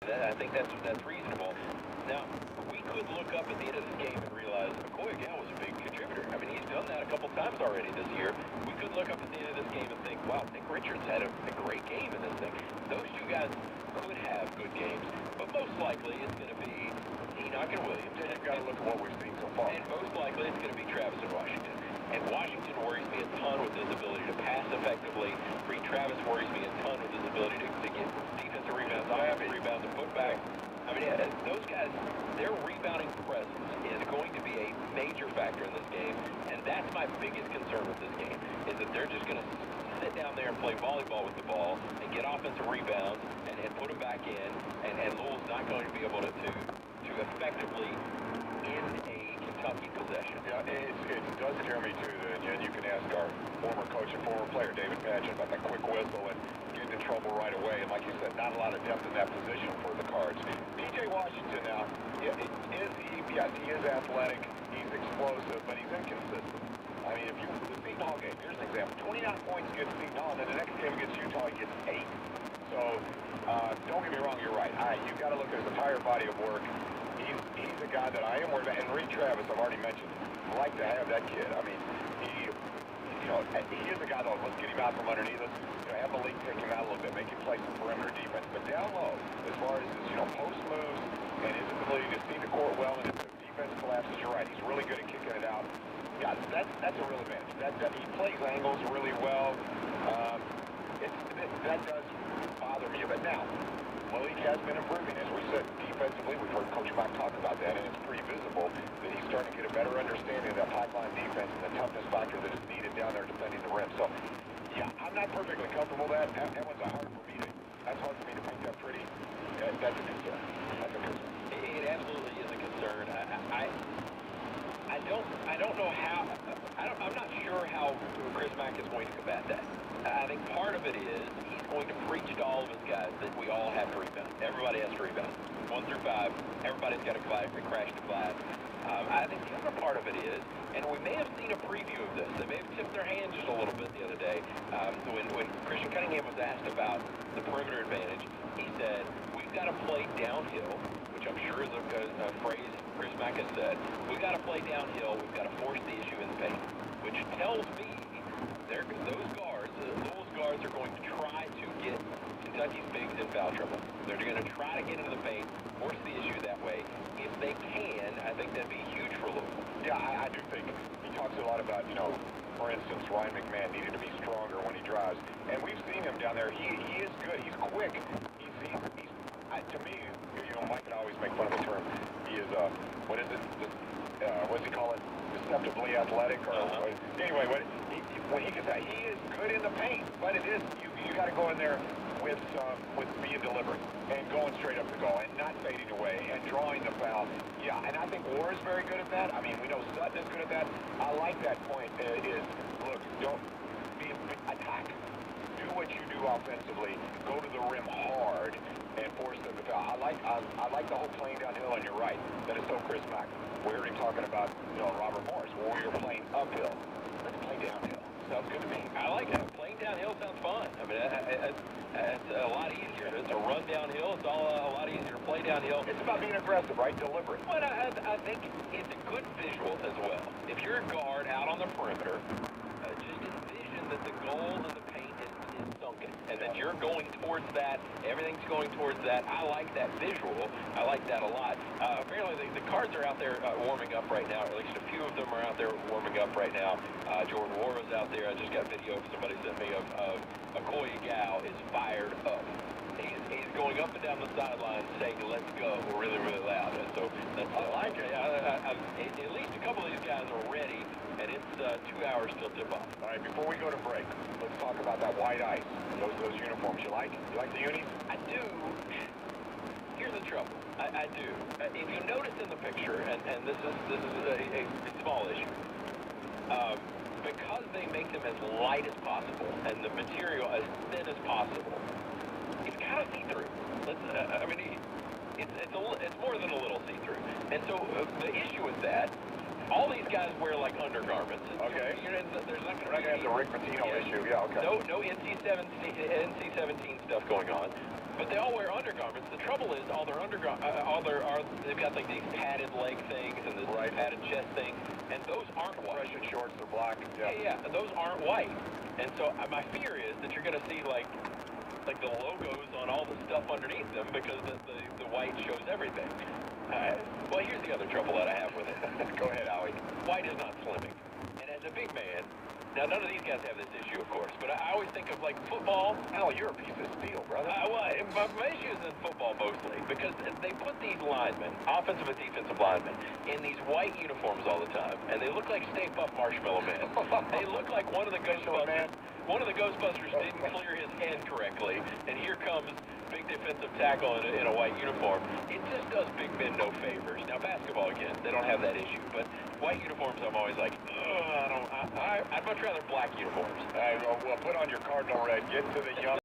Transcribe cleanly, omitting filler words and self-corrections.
I think that's reasonable. Now, we could look up at the end of this game and realize McCoy again was a big contributor. I mean, he's done that a couple times already this year. We could look up at the end of this game and think, wow, Nick Richards had a great game in this thing. Those two guys could have good games, but most likely it's going to be Enoch and Williams. And you've got to look at what we've seen so far. And most likely it's going to be Travis and Washington. And Washington worries me a ton with his ability to pass effectively. Travis worries me a ton with his ability to get defensive rebounds, offensive rebounds, and put back. I mean, those guys, their rebounding presence is going to be a major factor in this game. And that's my biggest concern with this game, is that they're just going to sit down there and play volleyball with the ball and get offensive rebounds and put them back in. And Louisville's not going to be able to effectively end a Kentucky possession. Yeah, it does scare me too. And you can ask our former coach and former player, David Padgett, about that quick whistle and getting in trouble right away. And like you said, not a lot of depth in that position for the Cards. P.J. Washington now, yes, he is athletic, he's explosive, but he's inconsistent. I mean, if you, the Seton Hall game, here's an example. 29 points against Seton Hall, and then the next game against Utah, he gets 8. So, don't get me wrong, you're right. You've got to look at his entire body of work. He's a guy that I am worried about. And Reed Travis, I've already mentioned, I'd like to have that kid. I mean, he is a guy that let's get him out from underneath us. Have the league take him out a little bit, make him play some perimeter defense. But down low, as far as his, post moves and his ability to see the court well, and if the defense collapses, you're right. He's really good at kicking it out. Yeah, that's a real advantage. He plays angles really well. That does bother me a bit. Now, Malik has been improving, as we said, defensively. We've heard Coach Mike talk about that, and it's pretty visible that he's starting to get a better understanding of that pipeline defense and the toughness factor that is needed down there defending the rim. So, yeah, I'm not perfectly comfortable with that. That one's hard for me to, that's hard for me to paint that pretty. That's a concern. That's a concern. It absolutely is a concern. I don't know how, I'm not sure how Chris Mack is going to combat that. I think part of it is he's going to preach to all of his guys that we all have to rebound. Everybody has to rebound. 1 through 5, everybody's got to crash the glass. I think the other part of it is, and we may have seen a preview of this, they may have tipped their hand just a little bit the other day, when Christian Cunningham was asked about the perimeter advantage, he said, we've got to play downhill, which I'm sure is a phrase Chris Mack has said. We've got to play downhill, we've got to force the issue in the paint, which tells me those guards, Louisville's guards, are going to try to get Kentucky's bigs in foul trouble. They're going to try to get into the paint, force the issue that way. If they can, I think that'd be huge for Louisville. Yeah, I do think he talks a lot about, for instance, Ryan McMahon needed to be stronger when he drives. And we've seen him down there. He is good. He's quick. He's to me, Mike can always make fun of the term. He is, what is it? What does he call it? Deceptively athletic? Or, anyway, when he gets that, he is good in the paint. But it is, you got to go in there with being deliberate and going straight up the goal and not fading away and drawing the foul. Yeah, and I think War is very good at that. I mean, we know Sutton is good at that. I like that point look, don't be attack. Do what you do offensively. Go to the rim hard and force them to foul. I like the whole playing downhill, and you're right. That is so Chris Mack. We heard him talking about, Robert Morris, where we were playing uphill. Let's play downhill. Sounds good to me. I like it. Playing downhill sounds fun. I mean, it's a lot easier to run downhill. It's all a lot easier to play downhill. It's about being aggressive, right? Deliberate. But I think it's a good visual as well. If you're a guard out on the perimeter, just envision that the goal of the paint is sunken, and that you're going towards that. Everything's going towards that. I like that visual. I like that a lot. Apparently, the Cards are out there warming up right now. At least a few of them are out there warming up right now. Jordan Warren's out there. I just got video somebody sent me of Okoye Gal is fired up. He's going up and down the sideline saying, let's go, really, really loud. And so that's, I like it. At least a couple of these guys are ready, and it's 2 hours till tip-off. All right, before we go to break, let's talk about that white ice, those uniforms. You like the unis? I do. Here's the trouble. I do. If you notice in the picture, and this is a small issue, because they make them as light as possible and the material as thin as possible, it's kind of see-through. I mean, it's more than a little see-through. And so the issue with that, all these guys wear like undergarments. Okay. There's not We're not going to have the Rick Pitino issue. Yeah, okay. No NC-17 stuff going on. But they all wear undergarments. The trouble is, they've got like these padded leg things and the padded chest things, and those aren't white. Compression shorts, they're black. Yeah, and those aren't white. And so my fear is that you're going to see like the logos on all the stuff underneath them because the white shows everything. Well, here's the other trouble that I have with it. Go ahead, Howie. White is not slimming. And as a big man, now none of these guys have this issue, of course, but I always think of like football. Al, you're a piece of steel, brother. My issue is in football mostly because they put these linemen, offensive and defensive linemen, in these white uniforms all the time, and they look like Stay Puft Marshmallow Man. They look like one of the Ghostbusters. One of the Ghostbusters didn't clear his head correctly, and here comes big defensive tackle in a white uniform. It just does big men no favors. Now basketball, again, they don't have that issue, but white uniforms, I'm always like, I'd much rather black uniforms. Well, put on your cardinal red. Get to the young.